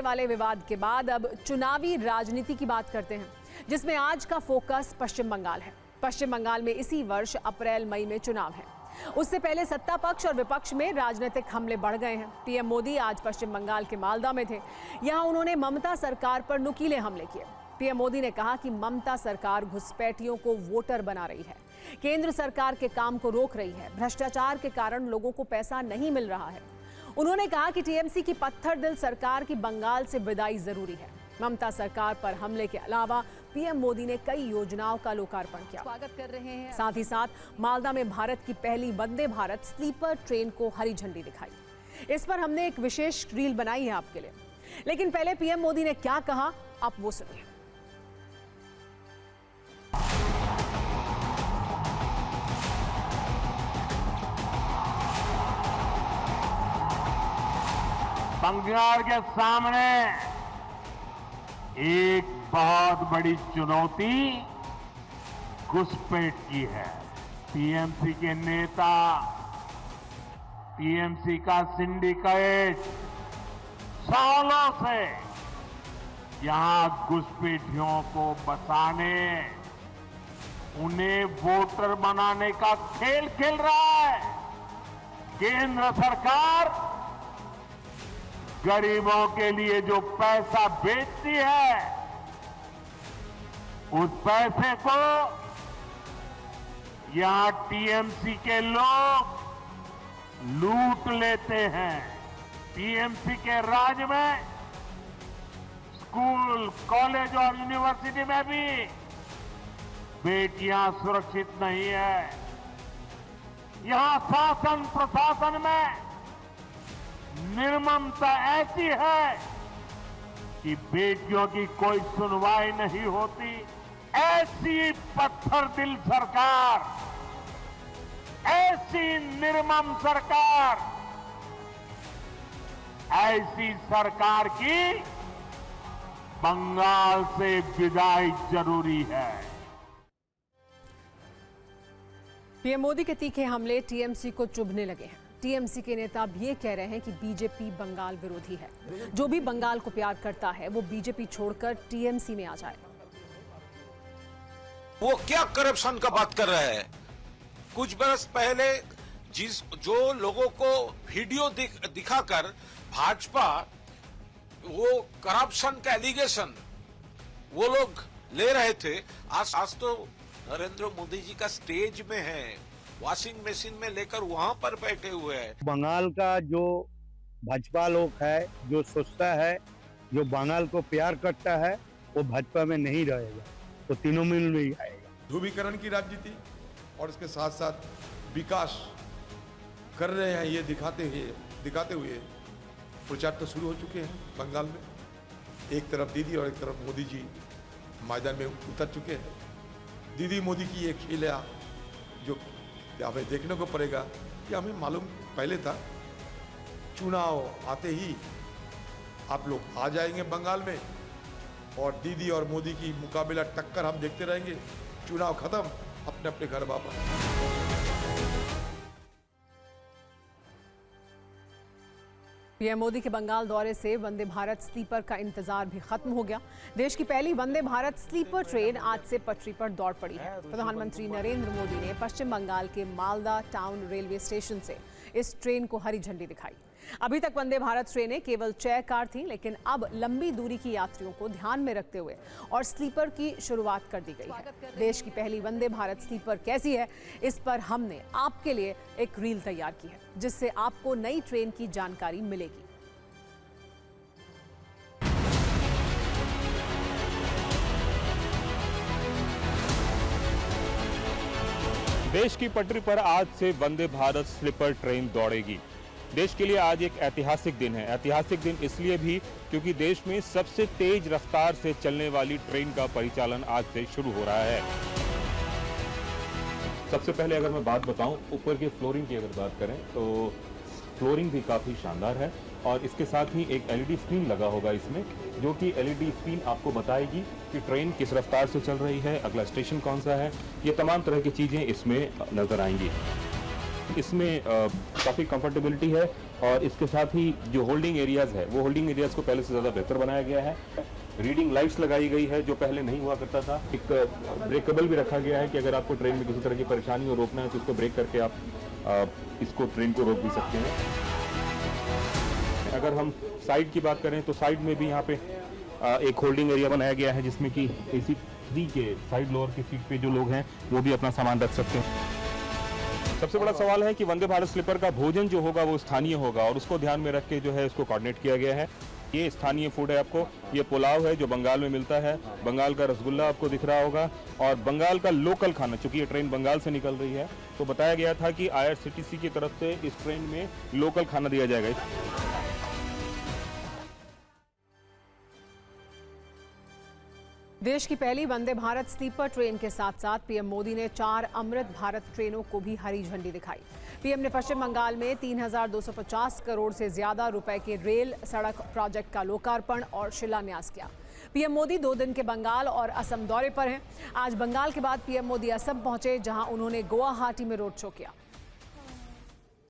वाले विवाद के बाद अब चुनावी राजनीति की बात करते हैं, जिसमें आज का फोकस पश्चिम बंगाल है। पश्चिम बंगाल में इसी वर्ष अप्रैल मई में चुनाव है। उससे पहले सत्ता पक्ष और विपक्ष में राजनीतिक हमले बढ़ गए हैं। पीएम मोदी आज पश्चिम बंगाल के मालदा में थे। यहां उन्होंने ममता सरकार पर नुकीले हमले किए। पीएम मोदी ने कहा कि ममता सरकार घुसपैठियों को वोटर बना रही है, केंद्र सरकार के काम को रोक रही है, भ्रष्टाचार के कारण लोगों को पैसा नहीं मिल रहा है। उन्होंने कहा कि टीएमसी की पत्थर दिल सरकार की बंगाल से विदाई जरूरी है। ममता सरकार पर हमले के अलावा पीएम मोदी ने कई योजनाओं का लोकार्पण किया। स्वागत कर रहे हैं। साथ ही साथ मालदा में भारत की पहली वंदे भारत स्लीपर ट्रेन को हरी झंडी दिखाई। इस पर हमने एक विशेष रील बनाई है आपके लिए, लेकिन पहले पीएम मोदी ने क्या कहा आप वो सुनिए। बंगाल के सामने एक बहुत बड़ी चुनौती घुसपैठ की है। टीएमसी के नेता, टीएमसी का सिंडिकेट सालों से यहां घुसपैठियों को बसाने, उन्हें वोटर बनाने का खेल खेल रहा है। केंद्र सरकार गरीबों के लिए जो पैसा बेचती है, उस पैसे को यहां टीएमसी के लोग लूट लेते हैं। टीएमसी के राज में स्कूल, कॉलेज और यूनिवर्सिटी में भी बेटियां सुरक्षित नहीं है। यहां शासन प्रशासन में निर्ममता ऐसी है कि बेटियों की कोई सुनवाई नहीं होती। ऐसी पत्थर दिल सरकार, ऐसी निर्मम सरकार, ऐसी सरकार की बंगाल से विदाई जरूरी है। पीएम मोदी के तीखे हमले टीएमसी को चुभने लगे हैं। टीएमसी के नेता भी ये कह रहे हैं कि बीजेपी बंगाल विरोधी है। जो भी बंगाल को प्यार करता है वो बीजेपी छोड़कर टीएमसी में आ जाए। वो क्या करप्शन का बात कर रहा है? कुछ बरस पहले जो लोगों को वीडियो दिखाकर भाजपा वो करप्शन का एलिगेशन वो लोग ले रहे थे, आज तो नरेंद्र मोदी जी का स्टेज में है, वॉशिंग मशीन में लेकर वहां पर बैठे हुए हैं। बंगाल का जो भाजपा लोग है, जो सोचता है, जो बंगाल को प्यार करता है, वो भाजपा में नहीं रहेगा, वो तृणमूल में ही आएगा। ध्रुवीकरण की राजनीति और इसके साथ साथ विकास कर रहे हैं, ये दिखाते हुए प्रचार तो शुरू हो चुके हैं बंगाल में। एक तरफ दीदी और एक तरफ मोदी जी मैदान में उतर चुके हैं। दीदी मोदी की ये खेल है जो हमें देखने को पड़ेगा कि हमें मालूम पहले था चुनाव आते ही आप लोग आ जाएंगे बंगाल में और दीदी और मोदी की मुकाबला टक्कर हम देखते रहेंगे। चुनाव खत्म, अपने अपने घर वापस। पीएम मोदी के बंगाल दौरे से वंदे भारत स्लीपर का इंतजार भी खत्म हो गया। देश की पहली वंदे भारत स्लीपर ट्रेन आज से पटरी पर दौड़ पड़ी है। प्रधानमंत्री नरेंद्र मोदी ने पश्चिम बंगाल के मालदा टाउन रेलवे स्टेशन से इस ट्रेन को हरी झंडी दिखाई। अभी तक वंदे भारत ट्रेनें केवल 6 कार थीं, लेकिन अब लंबी दूरी की यात्रियों को ध्यान में रखते हुए और स्लीपर की शुरुआत कर दी गई है। देश की पहली वंदे भारत स्लीपर कैसी है, इस पर हमने आपके लिए एक रील तैयार की है, जिससे आपको नई ट्रेन की जानकारी मिलेगी। देश की पटरी पर आज से वंदे भारत स्लीपर ट्रेन दौड़ेगी। देश के लिए आज एक ऐतिहासिक दिन है। ऐतिहासिक दिन इसलिए भी क्योंकि देश में सबसे तेज रफ्तार से चलने वाली ट्रेन का परिचालन आज से शुरू हो रहा है। सबसे पहले अगर मैं बात बताऊं, ऊपर के फ्लोरिंग की अगर बात करें तो फ्लोरिंग भी काफ़ी शानदार है और इसके साथ ही एक एलईडी स्क्रीन लगा होगा इसमें, जो कि एलईडी स्क्रीन आपको बताएगी कि ट्रेन किस रफ्तार से चल रही है, अगला स्टेशन कौन सा है। ये तमाम तरह की चीज़ें इसमें नज़र आएंगी। इसमें काफ़ी कंफर्टेबिलिटी है और इसके साथ ही जो होल्डिंग एरियाज है वो होल्डिंग एरियाज को पहले से ज़्यादा बेहतर बनाया गया है। रीडिंग लाइट्स लगाई गई है जो पहले नहीं हुआ करता था। एक ब्रेकेबल भी रखा गया है कि अगर आपको ट्रेन में किसी तरह की परेशानी हो रोकना है तो उसको ब्रेक करके आप इसको ट्रेन को रोक भी सकते हैं। अगर हम साइड की बात करें तो साइड में भी यहाँ पे एक होल्डिंग एरिया बनाया गया है जिसमें कि AC 3 के साइड लोअर की सीट पे जो लोग हैं वो भी अपना सामान रख सकते हैं। सबसे बड़ा सवाल है कि वंदे भारत स्लीपर का भोजन जो होगा वो स्थानीय होगा और उसको ध्यान में रख के जो है इसको कोऑर्डिनेट किया गया है। ये स्थानीय फूड है। आपको ये पुलाव है जो बंगाल में मिलता है, बंगाल का रसगुल्ला आपको दिख रहा होगा और बंगाल का लोकल खाना, चूंकि ये ट्रेन बंगाल से निकल रही है तो बताया गया था कि IRCTC की तरफ से इस ट्रेन में लोकल खाना दिया जाएगा। देश की पहली वंदे भारत स्लीपर ट्रेन के साथ साथ पीएम मोदी ने 4 अमृत भारत ट्रेनों को भी हरी झंडी दिखाई। पीएम ने पश्चिम बंगाल में 3,250 करोड़ से ज्यादा रुपए के रेल सड़क प्रोजेक्ट का लोकार्पण और शिलान्यास किया। पीएम मोदी 2 दिन के बंगाल और असम दौरे पर हैं। आज बंगाल के बाद पीएम मोदी असम पहुंचे जहां उन्होंने गुवाहाटी में रोड शो किया।